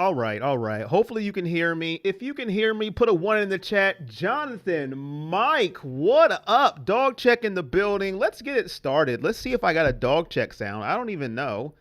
All right, all right. Hopefully you can hear me. If you can hear me, put a 1 in the chat. Jonathan, Mike, what up? Dog check in the building. Let's get it started. Let's see if I got a dog check sound. I don't even know.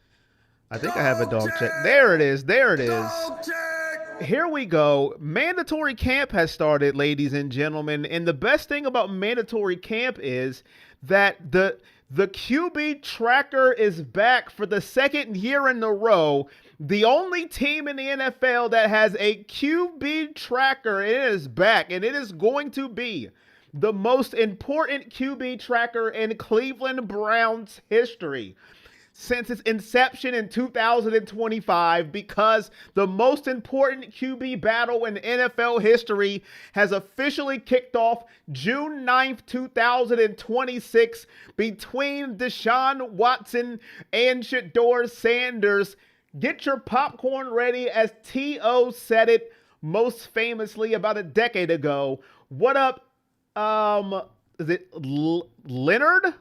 I think I have a dog check. There it is. There it is. Dog check. Here we go. Mandatory camp has started, ladies and gentlemen. And the best thing about mandatory camp is that the QB tracker is back for the second year in a row. The only team in the NFL that has a QB tracker, it is back, and it is going to be the most important QB tracker in Cleveland Browns history since its inception in 2025, because the most important QB battle in NFL history has officially kicked off June 9th, 2026 between Deshaun Watson and Sheduer Sanders. Get your popcorn ready, as T.O. said it most famously about a decade ago. What up, is it Leonard?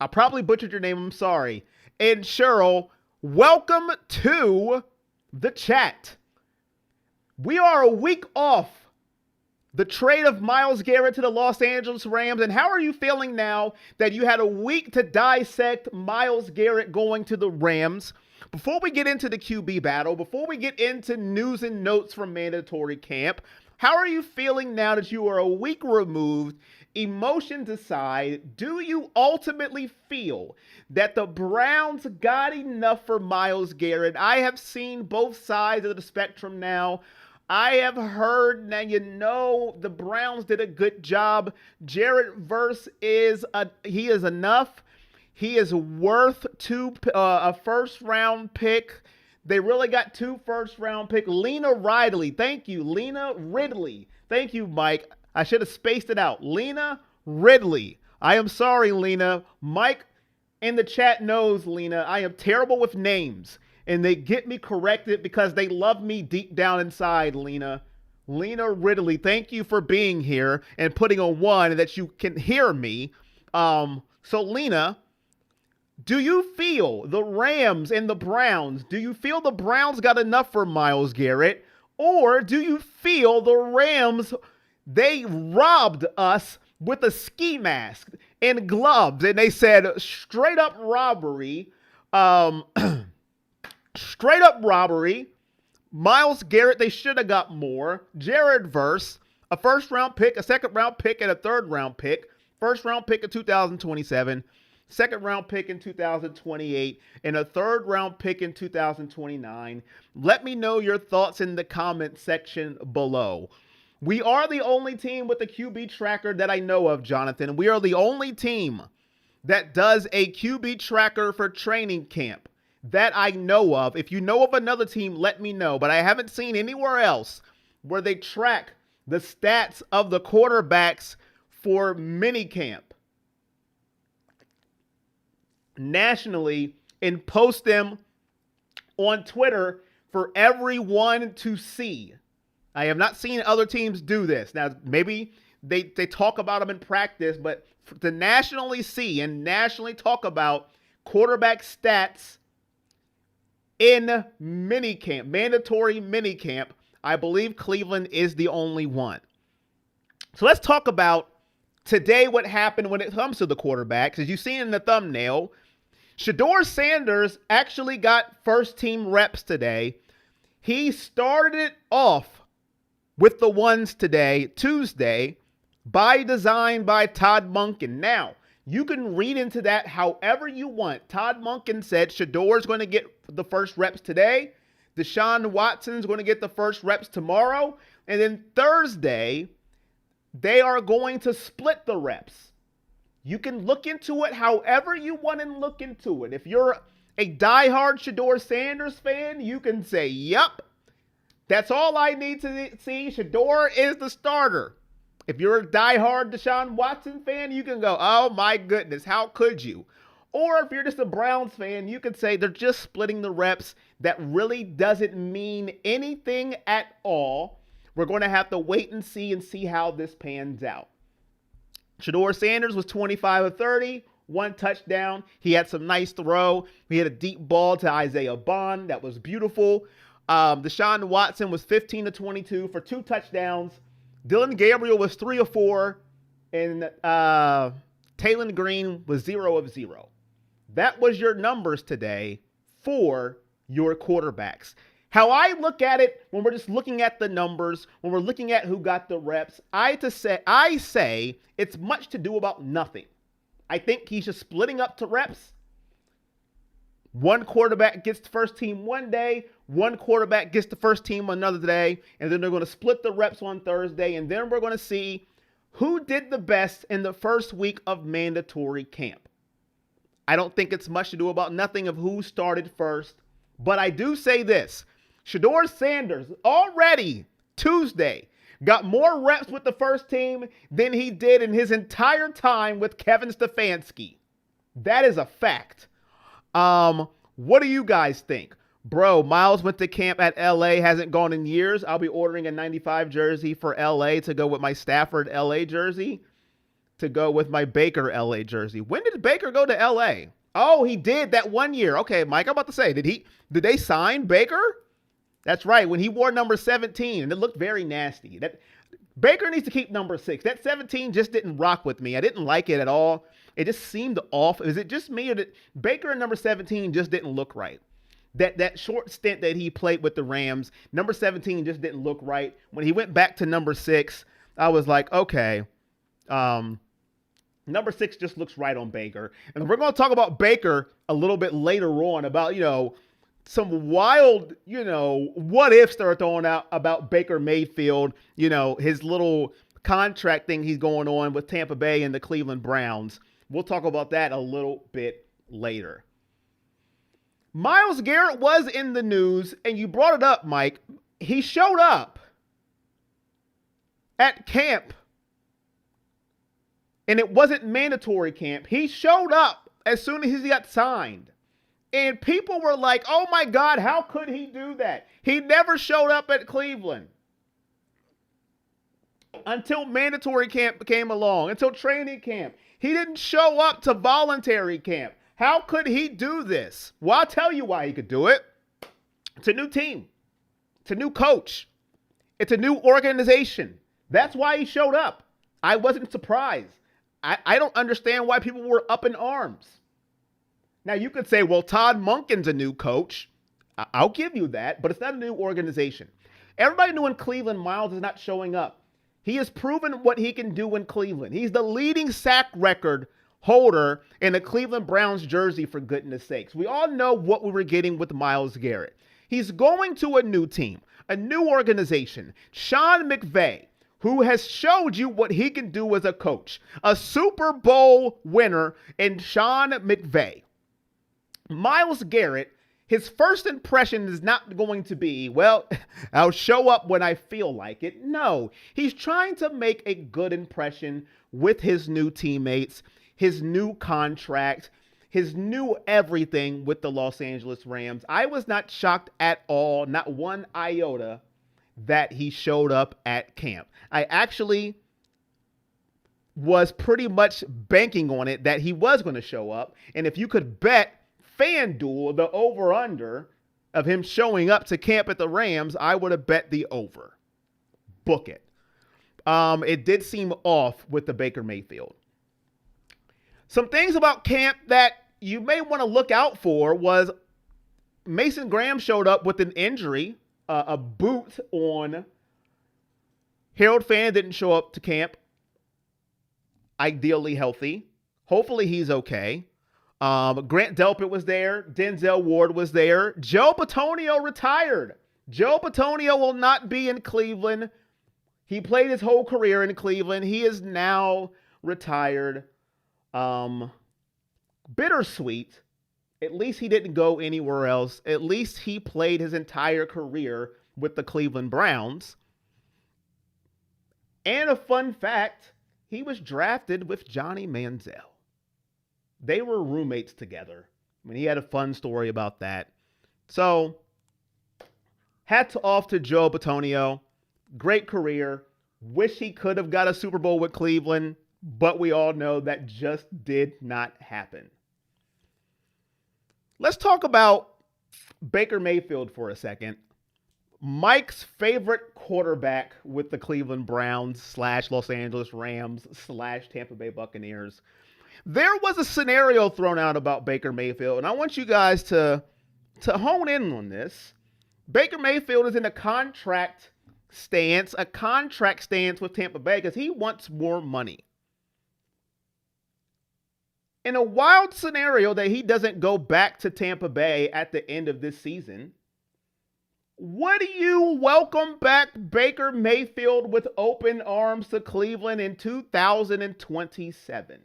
I probably butchered your name, I'm sorry. And Cheryl, welcome to the chat. We are a week off the trade of Myles Garrett to the Los Angeles Rams. And how are you feeling now that you had a week to dissect Myles Garrett going to the Rams? Before we get into the QB battle, before we get into news and notes from mandatory camp, how are you feeling now that you are a week removed? Emotions aside, do you ultimately feel that the Browns got enough for Myles Garrett? I have seen both sides of the spectrum now. I have heard, now the Browns did a good job. Jared Verse is enough. He is worth a first-round pick. They really got 2 first-round picks. Lena Ridley. Thank you. Lena Ridley. Thank you, Mike. I should have spaced it out. Lena Ridley. I am sorry, Lena. Mike in the chat knows, Lena, I am terrible with names. And they get me corrected because they love me deep down inside, Lena. Lena Ridley, thank you for being here and putting a 1 that you can hear me. So, Lena, do you feel the Rams and the Browns, do you feel the Browns got enough for Myles Garrett? Or do you feel the Rams, they robbed us with a ski mask and gloves, and they said straight up robbery, straight up robbery. Myles Garrett, they should have got more. Jared Verse, a first round pick, a second round pick, and a third round pick. First round pick in 2027. Second round pick in 2028, and a third round pick in 2029. Let me know your thoughts in the comment section below. We are the only team with a QB tracker that I know of, Jonathan. We are the only team that does a QB tracker for training camp that I know of. If you know of another team, let me know. But I haven't seen anywhere else where they track the stats of the quarterbacks for minicamp nationally and post them on Twitter for everyone to see. I have not seen other teams do this. Now, maybe they talk about them in practice, but to nationally see and nationally talk about quarterback stats in minicamp, mandatory minicamp, I believe Cleveland is the only one. So let's talk about today what happened when it comes to the quarterbacks. As you see in the thumbnail, Sheduer Sanders actually got first team reps today. He started off with the ones today, Tuesday, by design by Todd Monken. Now, you can read into that however you want. Todd Monken said Sheduer is going to get the first reps today. Deshaun Watson is going to get the first reps tomorrow. And then Thursday, they are going to split the reps. You can look into it however you want to look into it. If you're a diehard Sheduer Sanders fan, you can say, yup, that's all I need to see. Sheduer is the starter. If you're a diehard Deshaun Watson fan, you can go, oh my goodness, how could you? Or if you're just a Browns fan, you could say they're just splitting the reps. That really doesn't mean anything at all. We're going to have to wait and see how this pans out. Sheduer Sanders was 25 of 30, 1 touchdown. He had some nice throw. He had a deep ball to Isaiah Bond. That was beautiful. Deshaun Watson was 15 to 22 for 2 touchdowns. Dylan Gabriel was 3 of 4. And Taylon Green was 0 of 0. That was your numbers today for your quarterbacks. How I look at it when we're just looking at the numbers, when we're looking at who got the reps, I say it's much to do about nothing. I think he's just splitting up to reps. One quarterback gets the first team one day, one quarterback gets the first team another day, and then they're going to split the reps on Thursday, and then we're going to see who did the best in the first week of mandatory camp. I don't think it's much to do about nothing of who started first, but I do say this. Sheduer Sanders already Tuesday got more reps with the first team than he did in his entire time with Kevin Stefanski. That is a fact. What do you guys think? Bro, Miles went to camp at LA, hasn't gone in years. I'll be ordering a 95 jersey for LA to go with my Stafford LA jersey, to go with my Baker LA jersey. When did Baker go to LA? Oh, he did that one year. Okay, Mike, I'm about to say, did they sign Baker? That's right, when he wore number 17, and it looked very nasty. Baker needs to keep number 6. That 17 just didn't rock with me. I didn't like it at all. It just seemed off. Is it just me, or did Baker and number 17 just didn't look right? That short stint that he played with the Rams, number 17 just didn't look right. When he went back to number 6, I was like, okay, number 6 just looks right on Baker. And we're going to talk about Baker a little bit later on about, some wild, what ifs that are thrown out about Baker Mayfield, his little contract thing he's going on with Tampa Bay and the Cleveland Browns. We'll talk about that a little bit later. Myles Garrett was in the news, and you brought it up, Mike. He showed up at camp, and it wasn't mandatory camp. He showed up as soon as he got signed. And people were like, oh my God, how could he do that? He never showed up at Cleveland until mandatory camp came along, until training camp. He didn't show up to voluntary camp. How could he do this? Well, I'll tell you why he could do it. It's a new team. It's a new coach. It's a new organization. That's why he showed up. I wasn't surprised. I don't understand why people were up in arms. Now, you could say, well, Todd Monken's a new coach. I'll give you that, but it's not a new organization. Everybody knew in Cleveland, Myles is not showing up. He has proven what he can do in Cleveland. He's the leading sack record holder in a Cleveland Browns jersey, for goodness sakes. We all know what we were getting with Myles Garrett. He's going to a new team, a new organization. Sean McVay, who has showed you what he can do as a coach. A Super Bowl winner in Sean McVay. Myles Garrett, his first impression is not going to be, well, I'll show up when I feel like it. No, he's trying to make a good impression with his new teammates, his new contract, his new everything with the Los Angeles Rams. I was not shocked at all, not one iota, that he showed up at camp. I actually was pretty much banking on it that he was going to show up. And if you could bet FanDuel, the over-under of him showing up to camp at the Rams, I would have bet the over. Book it. It did seem off with the Baker Mayfield. Some things about camp that you may want to look out for was Mason Graham showed up with an injury, a boot on. Harold Fan didn't show up to camp, ideally healthy. Hopefully he's okay. Grant Delpit was there. Denzel Ward was there. Joe Bitonio retired. Joe Bitonio will not be in Cleveland. He played his whole career in Cleveland. He is now retired. Bittersweet. At least he didn't go anywhere else. At least he played his entire career with the Cleveland Browns. And a fun fact, he was drafted with Johnny Manziel. They were roommates together. I mean, he had a fun story about that. So, hats off to Joe Bitonio. Great career. Wish he could have got a Super Bowl with Cleveland, but we all know that just did not happen. Let's talk about Baker Mayfield for a second. Mike's favorite quarterback with the Cleveland Browns slash Los Angeles Rams slash Tampa Bay Buccaneers. There was a scenario thrown out about Baker Mayfield, and I want you guys to hone in on this. Baker Mayfield is in a contract stance with Tampa Bay because he wants more money. In a wild scenario that he doesn't go back to Tampa Bay at the end of this season, would you welcome back Baker Mayfield with open arms to Cleveland in 2027?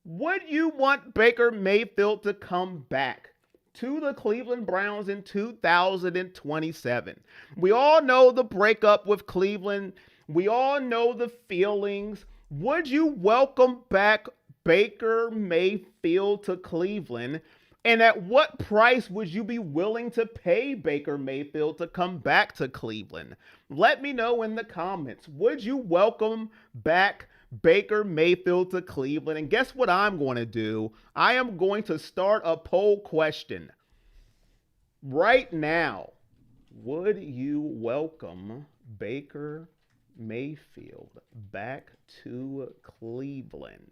Would you want Baker Mayfield to come back to the Cleveland Browns in 2027? We all know the breakup with Cleveland. We all know the feelings. Would you welcome back Baker Mayfield to Cleveland? And at what price would you be willing to pay Baker Mayfield to come back to Cleveland? Let me know in the comments. Would you welcome back Baker Mayfield to Cleveland? And guess what I'm going to do? I am going to start a poll question right now. Would you welcome Baker Mayfield back to Cleveland?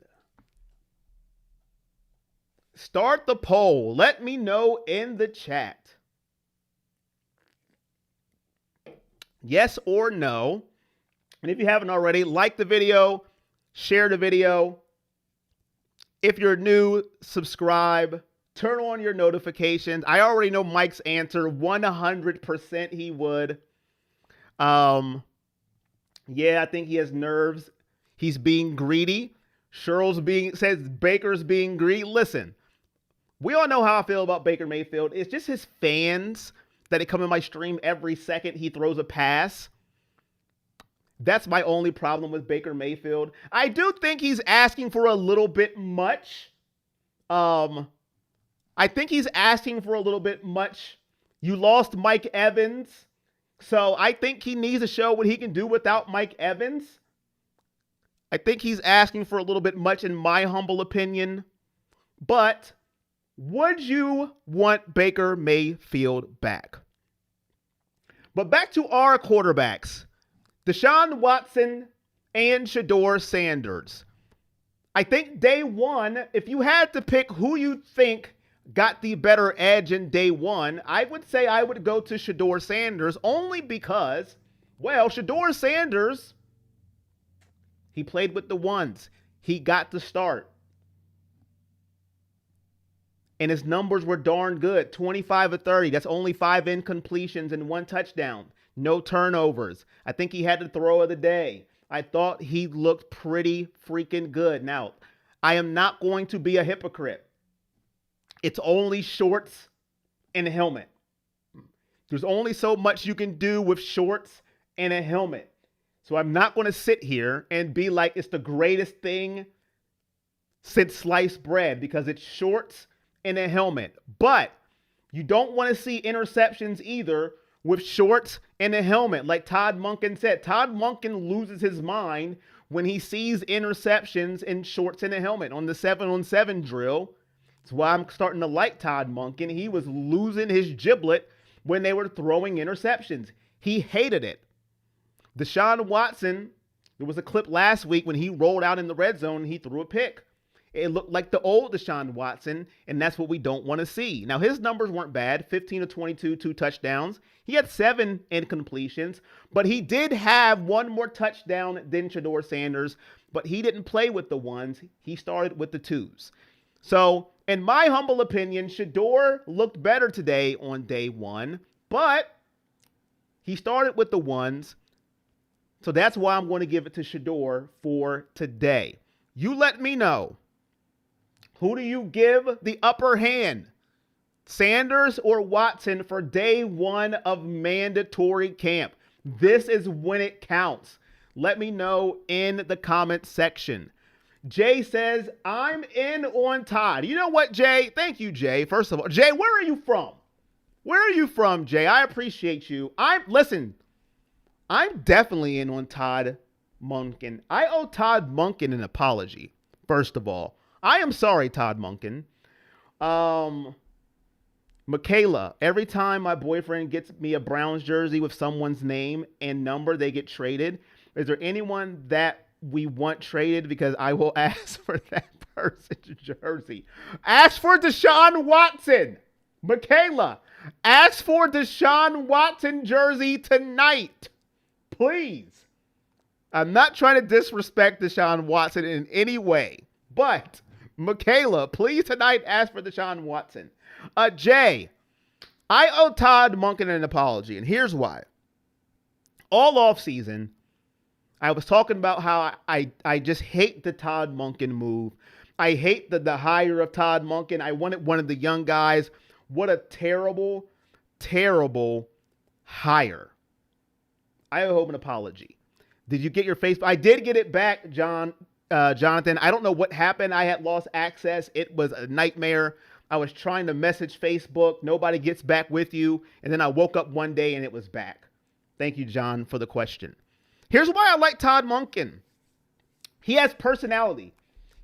Start the poll. Let me know in the chat. Yes or no. And if you haven't already, like the video, share the video. If you're new, subscribe. Turn on your notifications. I already know Mike's answer. 100% he would. Yeah, I think he has nerves. He's being greedy. Says Baker's being greedy. Listen. We all know how I feel about Baker Mayfield. It's just his fans that come in my stream every second he throws a pass. That's my only problem with Baker Mayfield. I do think he's asking for a little bit much. I think he's asking for a little bit much. You lost Mike Evans. So I think he needs to show what he can do without Mike Evans. I think he's asking for a little bit much in my humble opinion. But would you want Baker Mayfield back? But back to our quarterbacks, Deshaun Watson and Sheduer Sanders. I think day one, if you had to pick who you think got the better edge in day one, I would say I would go to Sheduer Sanders only because, well, Sheduer Sanders, he played with the ones. He got the start. And his numbers were darn good. 25 of 30. That's only 5 incompletions and 1 touchdown. No turnovers. I think he had the throw of the day. I thought he looked pretty freaking good. Now, I am not going to be a hypocrite. It's only shorts and a helmet. There's only so much you can do with shorts and a helmet. So I'm not going to sit here and be like it's the greatest thing since sliced bread because it's shorts and a helmet. But you don't want to see interceptions either with shorts and a helmet. Like Todd Monken said, Todd Monken loses his mind when he sees interceptions in shorts and a helmet on the 7-on-7 drill. That's why I'm starting to like Todd Monken. He was losing his giblet when they were throwing interceptions. He hated it. Deshaun Watson, there was a clip last week when he rolled out in the red zone and he threw a pick. It looked like the old Deshaun Watson, and that's what we don't want to see. Now, his numbers weren't bad. 15 of 22, 2 touchdowns. He had 7 incompletions, but he did have 1 more touchdown than Sheduer Sanders, but he didn't play with the ones. He started with the 2s. So, in my humble opinion, Sheduer looked better today on day 1, but he started with the 1s. So that's why I'm going to give it to Sheduer for today. You let me know. Who do you give the upper hand? Sanders or Watson for day 1 of mandatory camp? This is when it counts. Let me know in the comment section. Jay says, I'm in on Todd. You know what, Jay? Thank you, Jay. First of all, Jay, where are you from? Where are you from, Jay? I appreciate you. Listen, I'm definitely in on Todd Monken. I owe Todd Monken an apology, first of all. I am sorry, Todd Monken. Michaela, every time my boyfriend gets me a Browns jersey with someone's name and number, they get traded. Is there anyone that we want traded? Because I will ask for that person's jersey. Ask for Deshaun Watson. Michaela, ask for Deshaun Watson jersey tonight. Please. I'm not trying to disrespect Deshaun Watson in any way, but Michaela, please tonight ask for Deshaun Watson. Jay, I owe Todd Monken an apology, and here's why. All offseason, I was talking about how I just hate the Todd Monken move. I hate the hire of Todd Monken. I wanted one of the young guys. What a terrible, terrible hire. I owe him an apology. Did you get your Facebook? I did get it back, Jonathan. I don't know what happened. I had lost access. It was a nightmare. I was trying to message Facebook. Nobody gets back with you. And then I woke up one day and it was back. Thank you, John, for the question. Here's why I like Todd Monken. He has personality.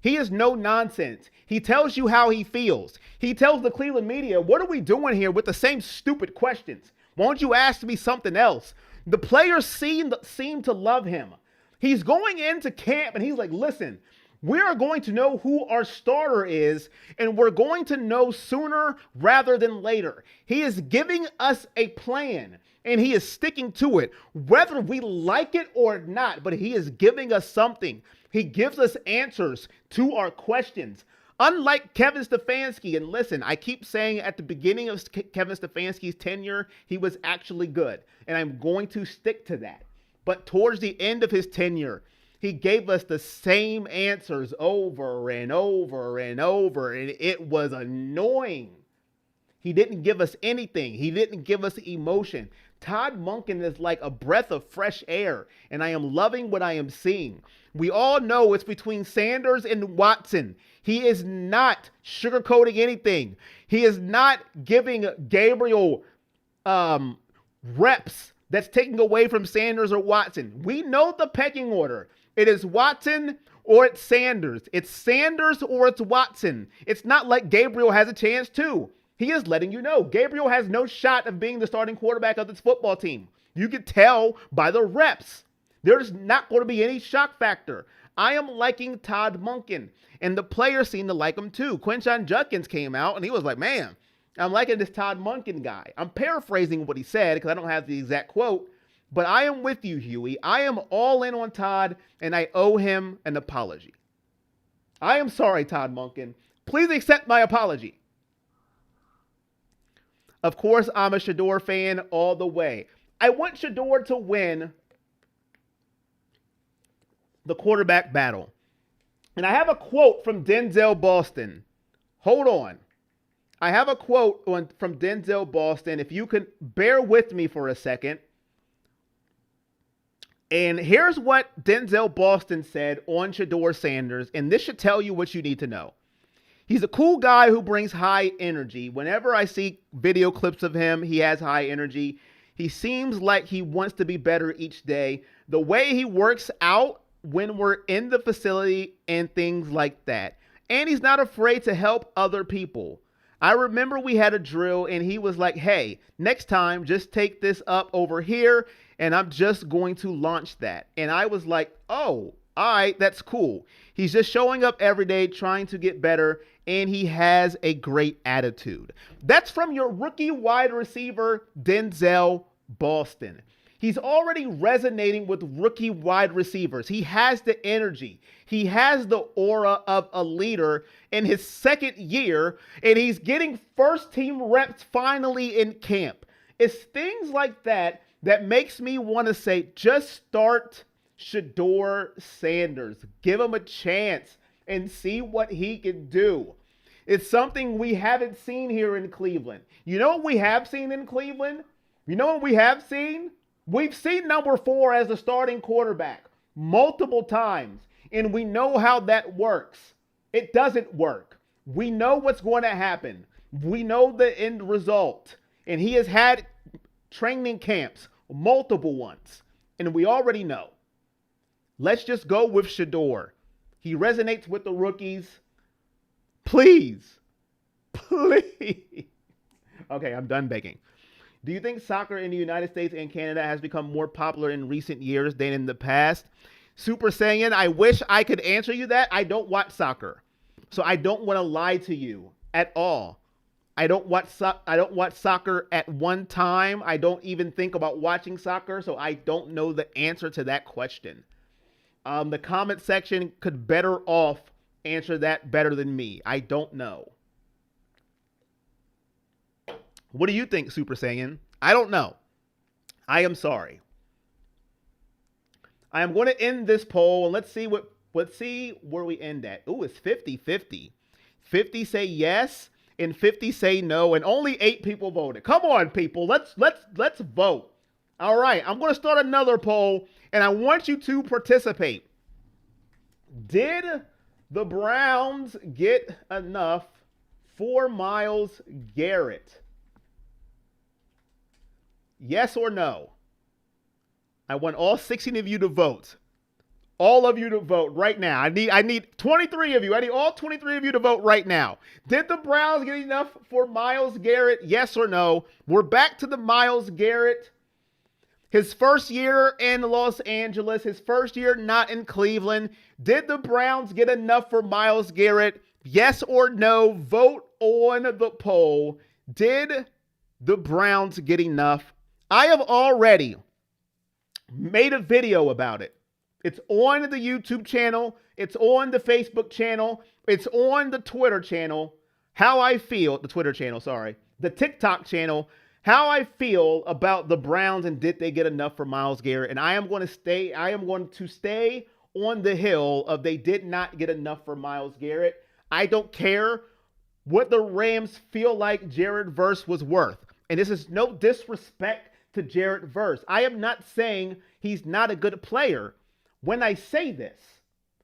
He is no nonsense. He tells you how he feels. He tells the Cleveland media, what are we doing here with the same stupid questions? Why don't you ask me something else? The players seem to love him. He's going into camp and he's like, listen, we are going to know who our starter is, and we're going to know sooner rather than later. He is giving us a plan, and he is sticking to it, whether we like it or not, but he is giving us something. He gives us answers to our questions. Unlike Kevin Stefanski, and listen, I keep saying at the beginning of Kevin Stefanski's tenure, he was actually good, and I'm going to stick to that. But towards the end of his tenure, he gave us the same answers over and over and over, and it was annoying. He didn't give us anything. He didn't give us emotion. Todd Monken is like a breath of fresh air, and I am loving what I am seeing. We all know it's between Sanders and Watson. He is not sugarcoating anything. He is not giving Gabriel reps that's taking away from Sanders or Watson. We know the pecking order. It is Watson or it's Sanders. It's Sanders or it's Watson. It's not like Gabriel has a chance too. He is letting you know Gabriel has no shot of being the starting quarterback of this football team. You can tell by the reps. There's not going to be any shock factor. I am liking Todd Monken, and the players seem to like him too. Quinshon Judkins came out and he was like, man, I'm liking this Todd Monken guy. I'm paraphrasing what he said because I don't have the exact quote, but I am with you, Huey. I am all in on Todd, and I owe him an apology. I am sorry, Todd Monken. Please accept my apology. Of course, I'm a Sheduer fan all the way. I want Sheduer to win the quarterback battle. And I have a quote from Denzel Boston. Hold on. I have a quote from Denzel Boston. If you can bear with me for a second. And here's what Denzel Boston said on Sheduer Sanders. And this should tell you what you need to know. He's a cool guy who brings high energy. Whenever I see video clips of him, he has high energy. He seems like he wants to be better each day. The way he works out when we're in the facility and things like that. And he's not afraid to help other people. I remember we had a drill and he was like, hey, next time, just take this up over here and I'm just going to launch that. And I was like, oh, all right, that's cool. He's just showing up every day, trying to get better, and he has a great attitude. That's from your rookie wide receiver, Denzel Boston. He's already resonating with rookie wide receivers. He has the energy. He has the aura of a leader in his second year, and he's getting first team reps finally in camp. It's things like that that makes me want to say, just start Sheduer Sanders. Give him a chance and see what he can do. It's something we haven't seen here in Cleveland. You know what we have seen in Cleveland? You know what we have seen? We've seen number 4 as the starting quarterback multiple times, and we know how that works. It doesn't work. We know what's going to happen. We know the end result. And he has had training camps, multiple ones, and we already know. Let's just go with Sheduer. He resonates with the rookies. Please, please, Okay, I'm done begging. Do you think soccer in the United States and Canada has become more popular in recent years than in the past? Super Saiyan, I wish I could answer you that. I don't watch soccer. So I don't want to lie to you at all. I don't watch soccer at one time. I don't even think about watching soccer, so I don't know the answer to that question. The comment section could better off answer that better than me. I don't know. What do you think, Super Saiyan? I don't know. I am sorry. I am going to end this poll and let's see where we end at. Ooh, it's 50-50. 50 say yes and 50 say no, and only 8 people voted. Come on, people. Let's vote. All right, I'm going to start another poll and I want you to participate. Did the Browns get enough for Myles Garrett? Yes or no? I want all 16 of you to vote. All of you to vote right now. I need 23 of you. I need all 23 of you to vote right now. Did the Browns get enough for Myles Garrett? Yes or no? We're back to the Myles Garrett. His first year in Los Angeles, his first year not in Cleveland. Did the Browns get enough for Myles Garrett? Yes or no? Vote on the poll. Did the Browns get enough? I have already made a video about it. It's on the YouTube channel. It's on the Facebook channel. It's on the Twitter channel. How I feel, the Twitter channel, sorry. The TikTok channel. How I feel about the Browns and did they get enough for Myles Garrett. And I am going to stay on the hill of they did not get enough for Myles Garrett. I don't care what the Rams feel like Jared Verse was worth. And this is no disrespect to Jared Verse. I am not saying he's not a good player. When I say this,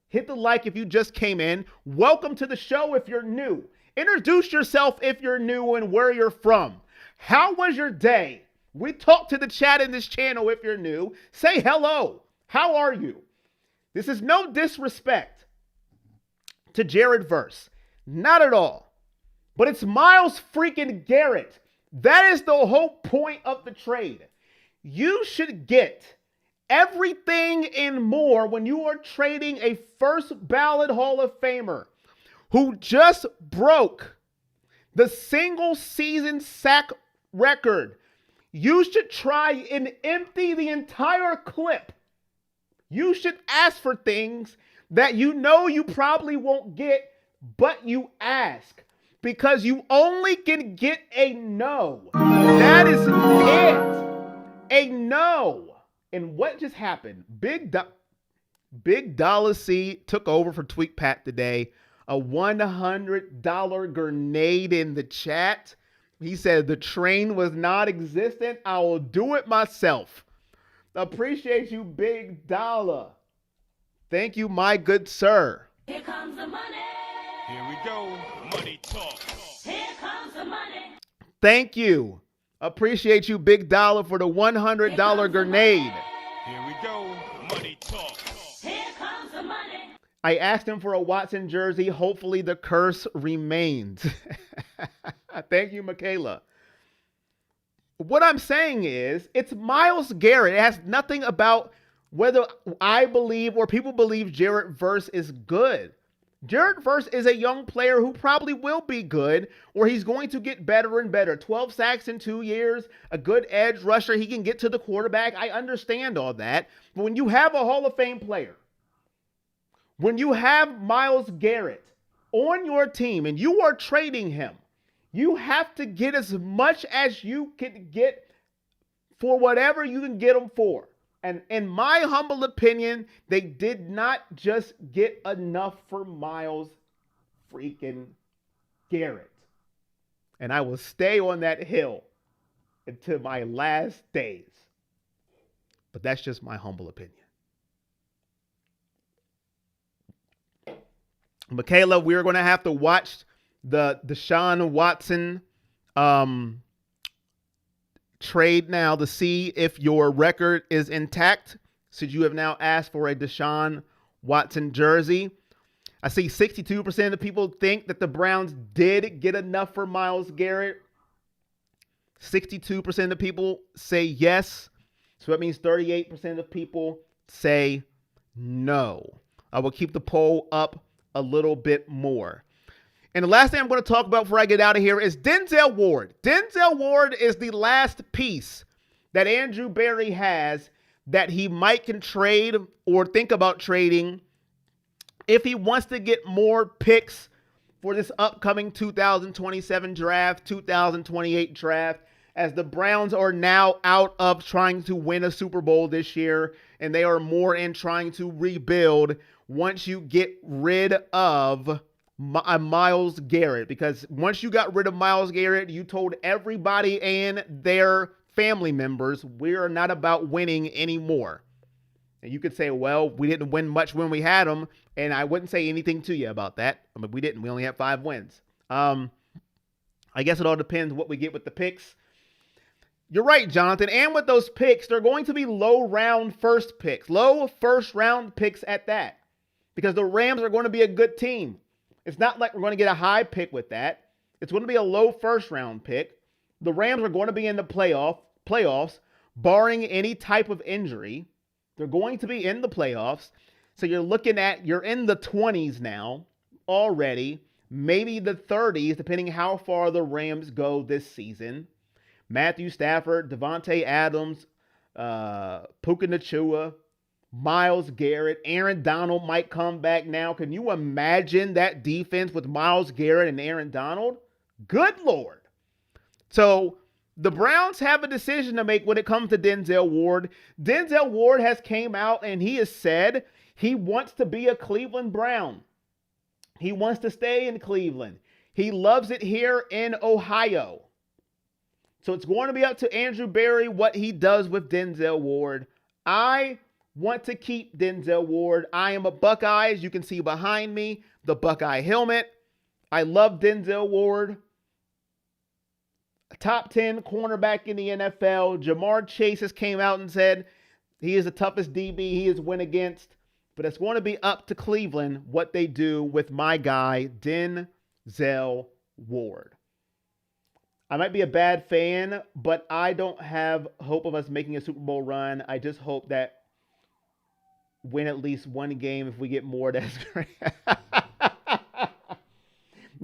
hit the like if you just came in. Welcome to the show if you're new. Introduce yourself if you're new and where you're from. How was your day? We talk to the chat in this channel if you're new. Say hello. How are you? This is no disrespect to Jared Verse. Not at all. But it's Myles freaking Garrett. That is the whole point of the trade. You should get everything and more when you are trading a first ballot Hall of Famer who just broke the single season sack record. You should try and empty the entire clip. You should ask for things that you know you probably won't get, but you ask. Because you only can get a no. That is it. A no. And what just happened? Big Dollar C took over for Tweak Pat today. A $100 grenade in the chat. He said the train was not existent. I will do it myself. Appreciate you, Big Dollar. Thank you, my good sir. Here comes the money. Here we go. Money talk. Here comes the money. Thank you. Appreciate you, Big Dollar, for the $100 grenade. Here we go. Money talk. Here comes the money. I asked him for a Watson jersey. Hopefully the curse remains. Thank you, Michaela. What I'm saying is, it's Myles Garrett. It has nothing about whether I believe or people believe Jared Verse is good. Jared Verse is a young player who probably will be good, or he's going to get better and better. 12 sacks in 2 years, a good edge rusher. He can get to the quarterback. I understand all that. But when you have a Hall of Fame player, when you have Myles Garrett on your team and you are trading him, you have to get as much as you can get for whatever you can get him for. And in my humble opinion, they did not just get enough for Myles freaking Garrett. And I will stay on that hill until my last days. But that's just my humble opinion. Michaela, we're going to have to watch the Deshaun Watson trade now to see if your record is intact, since you have now asked for a Deshaun Watson jersey. I see 62% of the people think that the Browns did get enough for Myles Garrett. 62% of people say yes. So that means 38% of people say no. I will keep the poll up a little bit more. And the last thing I'm going to talk about before I get out of here is Denzel Ward. Denzel Ward is the last piece that Andrew Berry has that he might can trade or think about trading if he wants to get more picks for this upcoming 2027 draft, 2028 draft, as the Browns are now out of trying to win a Super Bowl this year, and they are more in trying to rebuild once you get rid of Myles Garrett. Because once you got rid of Myles Garrett, you told everybody and their family members, we are not about winning anymore. And you could say, well, we didn't win much when we had him, and I wouldn't say anything to you about that. I mean, we didn't. We only had 5 wins. I guess it all depends what we get with the picks. You're right, Jonathan. And with those picks, they're going to be low first round picks at that. Because the Rams are going to be a good team. It's not like we're going to get a high pick with that. It's going to be a low first round pick. The Rams are going to be in the playoffs, barring any type of injury. They're going to be in the playoffs. So you're in the 20s now already, maybe the 30s, depending how far the Rams go this season. Matthew Stafford, Devontae Adams, Puka Nacua, Myles Garrett, Aaron Donald might come back now. Can you imagine that defense with Myles Garrett and Aaron Donald? Good Lord. So the Browns have a decision to make when it comes to Denzel Ward. Denzel Ward has came out and he has said he wants to be a Cleveland Brown. He wants to stay in Cleveland. He loves it here in Ohio. So it's going to be up to Andrew Berry what he does with Denzel Ward. I want to keep Denzel Ward. I am a Buckeye, as you can see behind me, the Buckeye helmet. I love Denzel Ward. Top 10 cornerback in the NFL. Jamar Chase has came out and said he is the toughest DB he has went against. But it's going to be up to Cleveland what they do with my guy, Denzel Ward. I might be a bad fan, but I don't have hope of us making a Super Bowl run. I just hope that win at least one game. If we get more, that's great.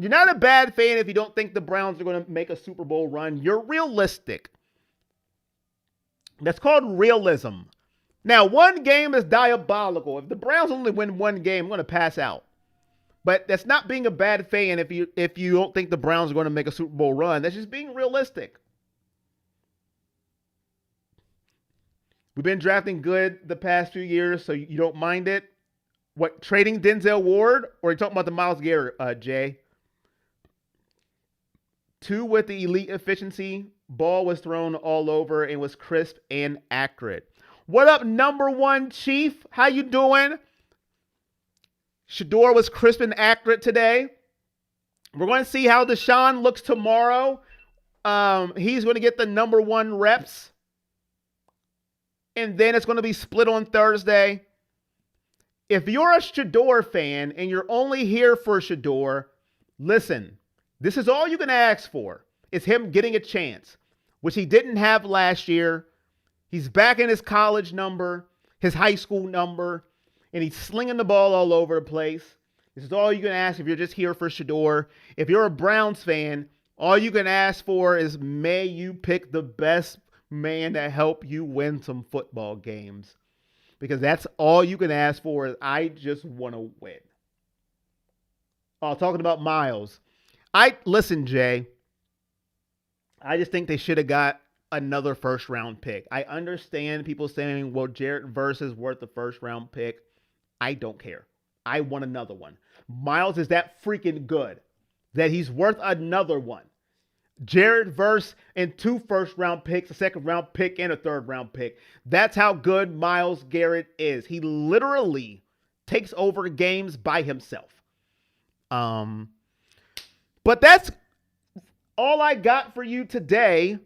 You're not a bad fan if you don't think the Browns are going to make a Super Bowl run. You're realistic. That's called realism. Now, one game is diabolical. If the Browns only win one game, I'm going to pass out. But that's not being a bad fan if you don't think the Browns are going to make a Super Bowl run. That's just being realistic. We've been drafting good the past few years, so you don't mind it. What, trading Denzel Ward? Or are you talking about the Myles Garrett, Jay? 2 with the elite efficiency. Ball was thrown all over and was crisp and accurate. What up, number 1 Chief? How you doing? Sheduer was crisp and accurate today. We're going to see how Deshaun looks tomorrow. He's going to get the number 1 reps. And then it's going to be split on Thursday. If you're a Sheduer fan and you're only here for Sheduer, listen, this is all you can ask for. Is him getting a chance, which he didn't have last year. He's back in his college number, his high school number, and he's slinging the ball all over the place. This is all you can ask if you're just here for Sheduer. If you're a Browns fan, all you can ask for is may you pick the best man to help you win some football games. Because that's all you can ask for is I just want to win. Oh, talking about Myles. Listen, Jay. I just think they should have got another first round pick. I understand people saying, well, Jarrett Verse is worth the first round pick. I don't care. I want another one. Myles is that freaking good that he's worth another one. Jarrett Verse and 2 first round picks, a second round pick, and a third round pick. That's how good Myles Garrett is. He literally takes over games by himself. But that's all I got for you today.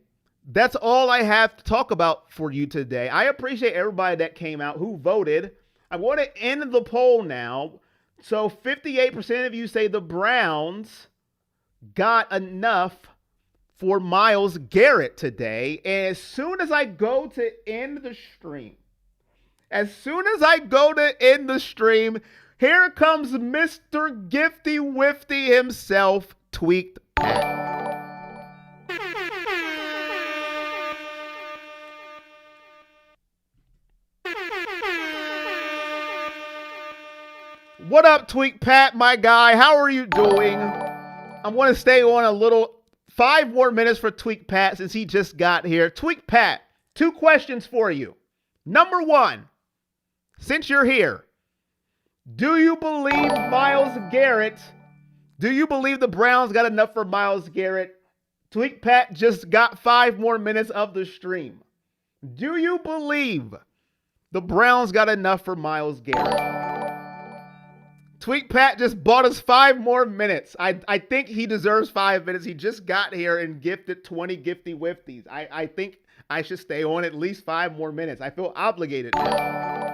That's all I have to talk about for you today. I appreciate everybody that came out who voted. I want to end the poll now. So 58% of you say the Browns got enough for Myles Garrett today. And as soon as I go to end the stream, here comes Mr. Gifty Wifty himself, Tweaked Pat. What up, Tweaked Pat, my guy? How are you doing? I'm going to stay on 5 more minutes for Tweaked Pat since he just got here. Tweaked Pat, 2 questions for you. Number 1, since you're here, do you believe the Browns got enough for Myles Garrett? Tweaked Pat just got 5 more minutes of the stream. Do you believe the Browns got enough for Myles Garrett? Tweaked Pat just bought us 5 more minutes. I think he deserves 5 minutes. He just got here and gifted 20 Gifty Wifties. I think I should stay on at least 5 more minutes. I feel obligated now.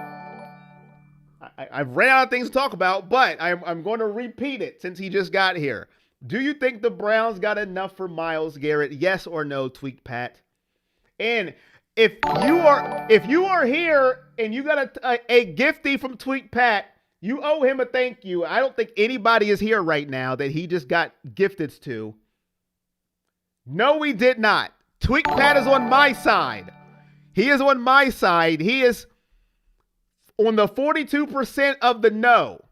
I've ran out of things to talk about, but I'm going to repeat it since he just got here. Do you think the Browns got enough for Myles Garrett? Yes or no, Tweaked Pat? And if you are here and you got a Gifty from Tweaked Pat, you owe him a thank you. I don't think anybody is here right now that he just got gifted to. No, we did not. Tweaked Pat is on my side. He is on my side. He is on the 42% of the no.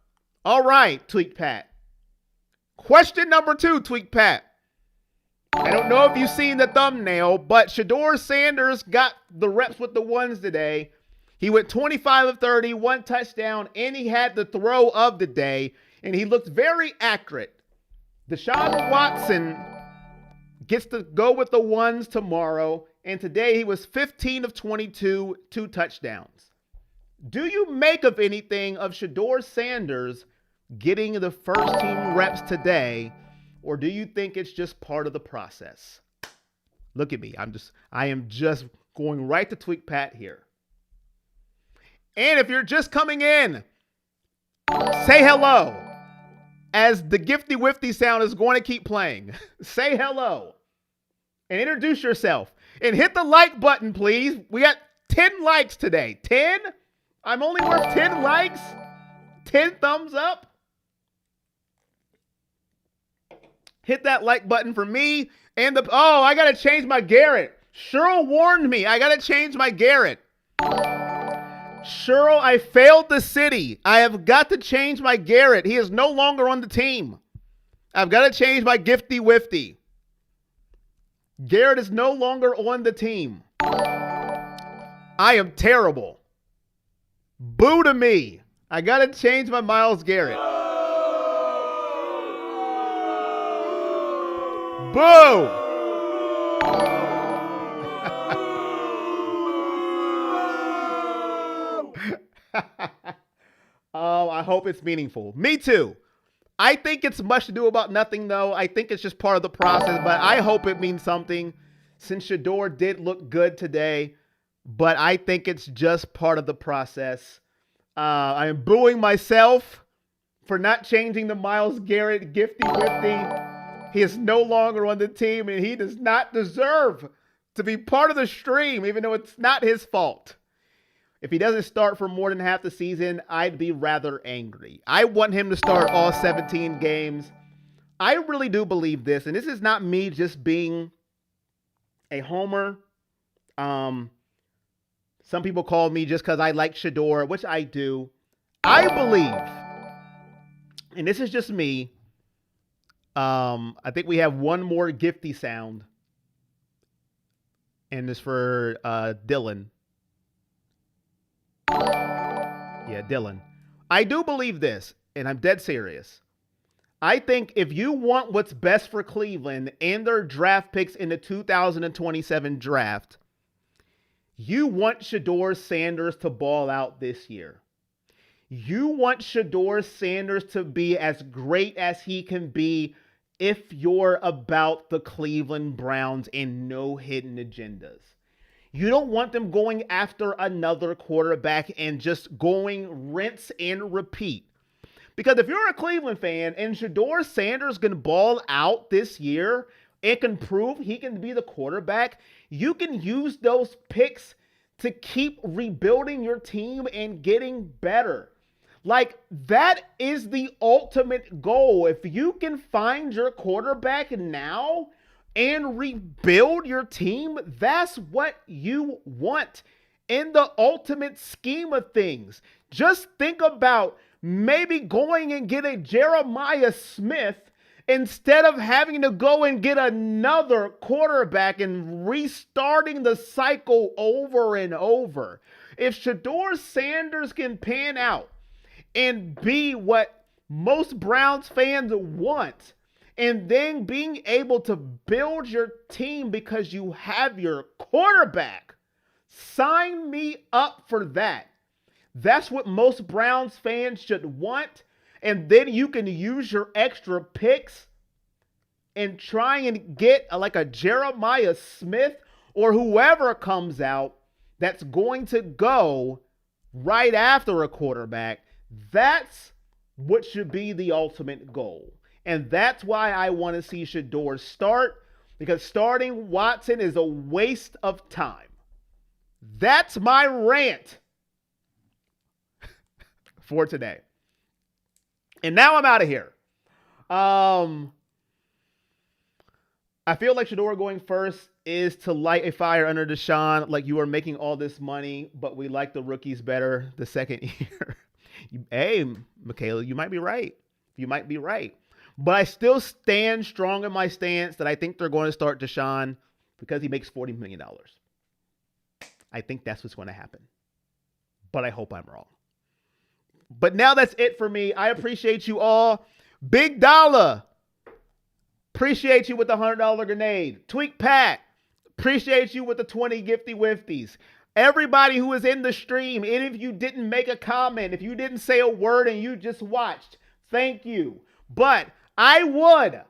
All right, Tweaked Pat. Question number 2, Tweaked Pat. I don't know if you've seen the thumbnail, but Sheduer Sanders got the reps with the ones today. He went 25 of 30, 1 touchdown, and he had the throw of the day, and he looked very accurate. Deshaun Watson gets to go with the ones tomorrow, and today he was 15 of 22, 2 touchdowns. Do you make of anything of Sheduer Sanders getting the first team reps today, or do you think it's just part of the process? Look at me. I am just going right to Tweaked Pat here. And if you're just coming in, say hello, as the Gifty Wifty sound is going to keep playing. Say hello and introduce yourself. And hit the like button, please. We got 10 likes today. 10? I'm only worth 10 likes? 10 thumbs up? Hit that like button for me. And I got to change my Garrett. Cheryl warned me. I got to change my Garrett. Cheryl, I failed the city. I have got to change my Garrett. He is no longer on the team. I've got to change my Gifty Wifty. Garrett is no longer on the team. I am terrible. Boo to me. I got to change my Myles Garrett. Boo! I hope it's meaningful. Me too. I think it's much to do about nothing, though. I think it's just part of the process, but I hope it means something since Sheduer did look good today, but I think it's just part of the process. I am booing myself for not changing the Myles Garrett Gifty Wifty. He is no longer on the team, and he does not deserve to be part of the stream, even though it's not his fault. If he doesn't start for more than half the season, I'd be rather angry. I want him to start all 17 games. I really do believe this, and this is not me just being a homer. Some people call me just because I like Sheduer, which I do. I believe, and this is just me, I think we have one more Gifty sound, and it's for Dylan. Yeah, Dylan. I do believe this, and I'm dead serious. I think if you want what's best for Cleveland and their draft picks in the 2027 draft, you want Sheduer Sanders to ball out this year. You want Sheduer Sanders to be as great as he can be if you're about the Cleveland Browns and no hidden agendas. You don't want them going after another quarterback and just going rinse and repeat. Because if you're a Cleveland fan and Sheduer Sanders going to ball out this year, and can prove he can be the quarterback, you can use those picks to keep rebuilding your team and getting better. Like, that is the ultimate goal. If you can find your quarterback now and rebuild your team, that's what you want in the ultimate scheme of things. Just think about maybe going and get a Jeremiah Smith instead of having to go and get another quarterback and restarting the cycle over and over. If Sheduer Sanders can pan out and be what most Browns fans want, and then being able to build your team because you have your quarterback, sign me up for that. That's what most Browns fans should want. And then you can use your extra picks and try and get like a Jeremiah Smith or whoever comes out that's going to go right after a quarterback. That's what should be the ultimate goal. And that's why I want to see Sheduer start, because starting Watson is a waste of time. That's my rant for today. And now I'm out of here. I feel like Sheduer going first is to light a fire under Deshaun. Like, you are making all this money, but we like the rookies better the second year. Hey, Michaela, you might be right. You might be right. But I still stand strong in my stance that I think they're going to start Deshaun because he makes $40 million. I think that's what's going to happen. But I hope I'm wrong. But now that's it for me. I appreciate you all. Big Dollar, appreciate you with the $100 grenade. Tweak Pat, appreciate you with the 20 Gifty Wifties. Everybody who is in the stream, and if you didn't make a comment, if you didn't say a word and you just watched, thank you. But I would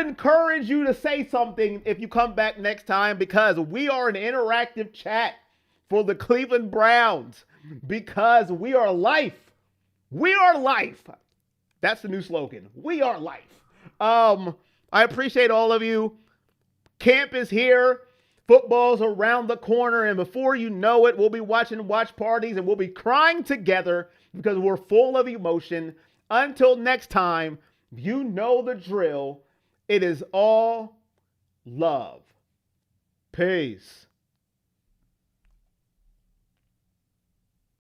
encourage you to say something if you come back next time, because we are an interactive chat for the Cleveland Browns, because we are life. We are life. That's the new slogan. We are life. I appreciate all of you. Camp is here. Football's around the corner. And before you know it, we'll be watching watch parties and we'll be crying together because we're full of emotion. Until next time, you know the drill. It is all love. Peace.